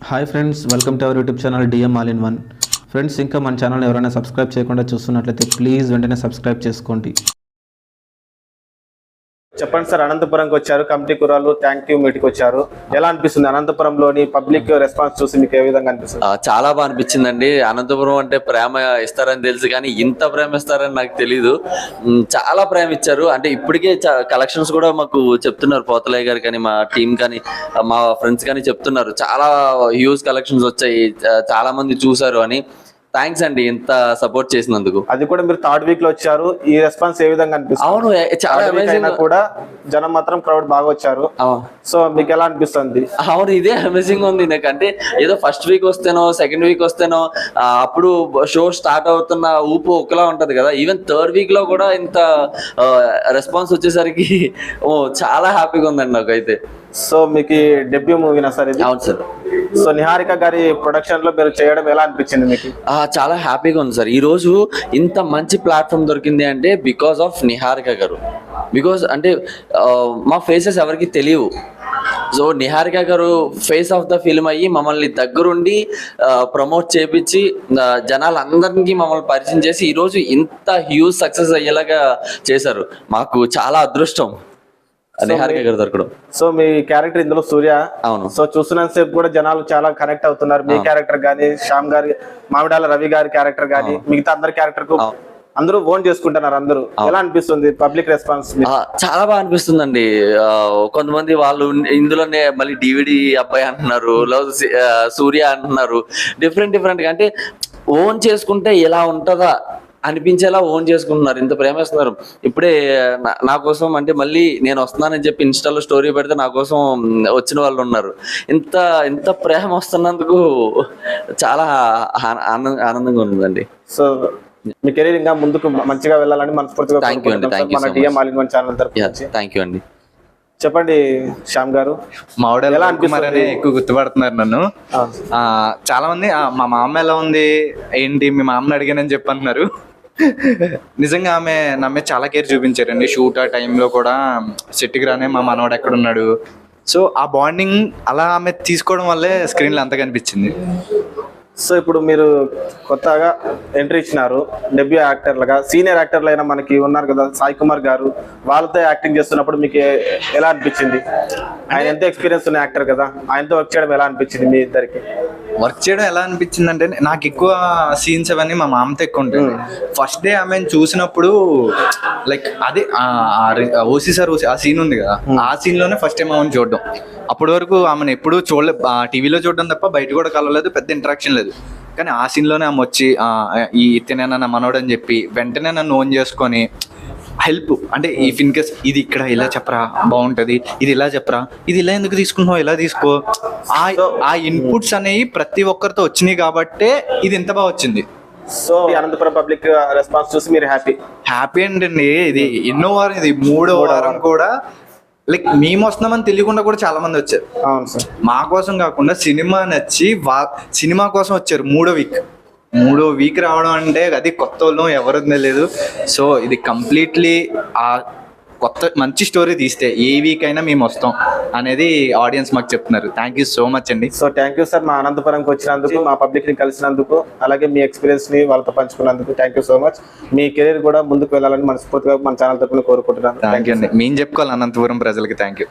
Hi friends, welcome to our YouTube channel DM all in one. Friends, ఇంకా మన channel ఎవరైనా subscribe చేయకుండా చూస్తున్నట్లయితే ప్లీజ్ వెంటనే సబ్స్క్రైబ్ చేసుకోండి. చెప్పండి సార్, అనంతపురంకి వచ్చారు, కమిటీ కుర్రాళ్ళు థ్యాంక్ యూ మీటింగ్ వచ్చారు. ఎలా అనిపిస్తుంది అనంతపురంలోని పబ్లిక్ రెస్పాన్స్ చూసి మీకు ఏ విధంగా అనిపిస్తుంది? చాలా బాగా అనిపించిందండి. అనంతపురం అంటే ప్రేమ ఇస్తారని తెలుసు, కానీ ఇంత ప్రేమ ఇస్తారని నాకు తెలీదు. చాలా ప్రేమ ఇచ్చారు. అంటే ఇప్పటికే కలెక్షన్స్ కూడా మాకు చెప్తున్నారు, పోతలయ్య గారు కానీ మా టీం కానీ మా ఫ్రెండ్స్ కానీ చెప్తున్నారు, చాలా హ్యూజ్ కలెక్షన్స్ వచ్చాయి, చాలా మంది చూసారు అని. థ్యాంక్స్ అండి ఇంత సపోర్ట్ చేసినందుకు. అది కూడా మీరు థర్డ్ వీక్ లో వచ్చారు, ఈ రెస్పాన్స్ ఏ విధంగా అనిపిస్తుంది? అవును, చాలా అమేజింగ్ కూడా జనం మాత్రం క్రౌడ్ బాగా వచ్చారు. సో మీకు ఎలా అనిపిస్తుంది? అవును, ఇదే అమేజింగ్ ఉంది నాకు. అంటే ఏదో ఫస్ట్ వీక్ వస్తేనో సెకండ్ వీక్ వస్తేనో అప్పుడు షో స్టార్ట్ అవుతున్న ఊపు ఒకలా ఉంటది కదా, ఈవెన్ థర్డ్ వీక్ లో కూడా ఇంత రెస్పాన్స్ వచ్చేసరికి చాలా హ్యాపీగా ఉందండి నాకైతే. సో మీకు డెబ్యూ మూవీనా సార్ ఇది? అవును సార్. సో నిహారిక గారి ప్రొడక్షన్ లో మీరు చేయడం ఎలా అనిపించింది మీకు? చాలా హ్యాపీగా ఉంది సార్. ఈ రోజు ఇంత మంచి ప్లాట్ఫామ్ దొరికింది అంటే బికాస్ ఆఫ్ నిహారిక గారు. బికాస్ అంటే మా ఫేసెస్ ఎవరికి తెలియవు. సో నిహారిక గారు ఫేస్ ఆఫ్ ద ఫిల్మ్ అయ్యి మమ్మల్ని దగ్గరుండి ప్రమోట్ చేపించి జనాలందరికీ మమ్మల్ని పరిచయం చేసి ఈరోజు ఇంత హ్యూజ్ సక్సెస్ అయ్యేలాగా చేశారు. మాకు చాలా అదృష్టం నిహారిక గారు దొరకడం. సో మీ క్యారెక్టర్ ఇందులో సూర్య. అవును. సో చూస్తున్నంత సేపు కూడా జనాలు చాలా కనెక్ట్ అవుతున్నారు. మీ క్యారెక్టర్ గానీ, శ్యామ్ గారి, మామిడాల రవి గారి క్యారెక్టర్ గానీ, మిగతా అందరి క్యారెక్టర్ కు అందరూ ఓన్ చేసుకుంటున్నారు. అందరూ ఎలా అనిపిస్తుంది పబ్లిక్ రెస్పాన్స్? చాలా బాగా అనిపిస్తుందండి. కొంతమంది వాళ్ళు ఇందులోనే మళ్ళీ డివిడి అబ్బాయి అంటున్నారు, సూర్య అంటున్నారు, డిఫరెంట్ గా. అంటే ఓన్ చేసుకుంటే ఎలా ఉంటుందా అనిపించేలా ఓన్ చేసుకుంటున్నారు, ఇంత ప్రేమిస్తున్నారు. ఇప్పుడే నా కోసం అంటే మళ్ళీ నేను వస్తున్నానని చెప్పి ఇన్స్టాలో స్టోరీ పెడితే నా కోసం వచ్చిన వాళ్ళు ఉన్నారు. ఇంత ప్రేమ వస్తున్నందుకు చాలా ఆనందంగా ఉందండి. సో మీ కెరీర్ ఇంకా ముందుకు మంచిగా వెళ్ళాలని మనస్ఫూర్తిగా థ్యాంక్ యూ మన DM all in one channel తరపున థ్యాంక్ యూ అండి. చెప్పండి శ్యామ్ గారు, మామిడాల ఎలా అనిపిస్తుంది? ఎక్కువ గుర్తుపడుతున్నారు నన్ను చాలా మంది. మా మామ ఎలా ఉంది ఏంటి, మీ మామని అడిగానని చెప్పన్నారు. నిజంగా ఆమె నా మీద చాలా కేర్ చూపించారండి. షూట్ ఆ టైంలో కూడా సెట్కి రానే మా మనవాడు ఎక్కడున్నాడు. సో ఆ బాండింగ్ అలా ఆమె తీసుకోవడం వల్లే స్క్రీన్లో అంత కనిపించింది. సో ఇప్పుడు మీరు కొత్తగా ఎంట్రీ ఇచ్చినారు డెబ్యూ యాక్టర్లుగా. సీనియర్ యాక్టర్లు అయినా మనకి ఉన్నారు కదా, సాయి కుమార్ గారు, వాళ్ళతో యాక్టింగ్ చేస్తున్నప్పుడు మీకు ఎలా అనిపించింది? ఆయన ఎంత ఎక్స్పీరియన్స్ ఉన్న యాక్టర్ కదా, ఆయనతో వర్క్ చేయడం ఎలా అనిపించింది మీ ఇద్దరికి? వర్క్ చేయడం ఎలా అనిపించింది అంటే, నాకు ఎక్కువ సీన్స్ అవన్నీ మా మామతో ఎక్కువ ఉంటుంది. ఫస్ట్ డే ఆమెను చూసినప్పుడు లైక్ అదే ఓసీ సార్ ఆ సీన్ ఉంది కదా, ఆ సీన్ లోనే ఫస్ట్ టైం ఆమెను చూడడం. అప్పటి వరకు ఆమెను ఎప్పుడూ చూడలేదు, టీవీలో చూడడం తప్ప బయట కూడా కలవలేదు, పెద్ద ఇంటరాక్షన్ లేదు. కానీ ఆ సీన్లోనే ఆమె వచ్చి ఈ ఇతనేనా నా మనోడు అని చెప్పి వెంటనే నన్ను ఓన్ చేసుకొని హెల్ప్, అంటే ఈ ఫిన్కేస్ ఇది ఇక్కడ ఇలా చెప్పరా బాగుంటుంది, ఇది ఇలా చెప్పరా, ఇది ఇలా ఎందుకు తీసుకుంటున్నావు, ఇలా తీసుకో, ఆ ఇన్పుట్స్ అనేవి ప్రతి ఒక్కరితో వచ్చినాయి కాబట్టే ఇది ఎంత బాగా వచ్చింది. సో అనంతపురం పబ్లిక్ రెస్పాన్స్ చూసి మీరు హ్యాపీ అండి. ఇది ఎన్నో వారం, ఇది 3వ వారం కూడా లైక్ మేము వస్తున్నామని తెలియకుండా కూడా చాలా మంది వచ్చారు. అవును సార్. మా కోసం కాకుండా సినిమా నచ్చి సినిమా కోసం వచ్చారు. 3వ వీక్ రావడం అంటే అది కొత్త వాళ్ళు ఎవరు తెలియదు. సో ఇది కంప్లీట్లీ ఆ కొత్త మంచి స్టోరీ తీస్తే ఏ వీక్ అయినా మేము వస్తాం అనేది ఆడియన్స్ మాకు చెప్తున్నారు. థ్యాంక్ యూ సో మచ్ అండి. సో థ్యాంక్ యూ సార్, మా అనంతపురంకి వచ్చినందుకు, మా పబ్లిక్ ని కలిసినందుకు, అలాగే మీ ఎక్స్పీరియన్స్ ని వాళ్ళతో పంచుకున్నందుకు thank you so much. Me career కూడా ముందుకు వెళ్ళాలని మనస్ఫూర్తిగా మన ఛానల్ తరపున కోరుకుంటున్నాను. థ్యాంక్ యూ అండి. మేము చెప్పుకోవాలి అనంతపురం ప్రజలకి థ్యాంక్ యూ.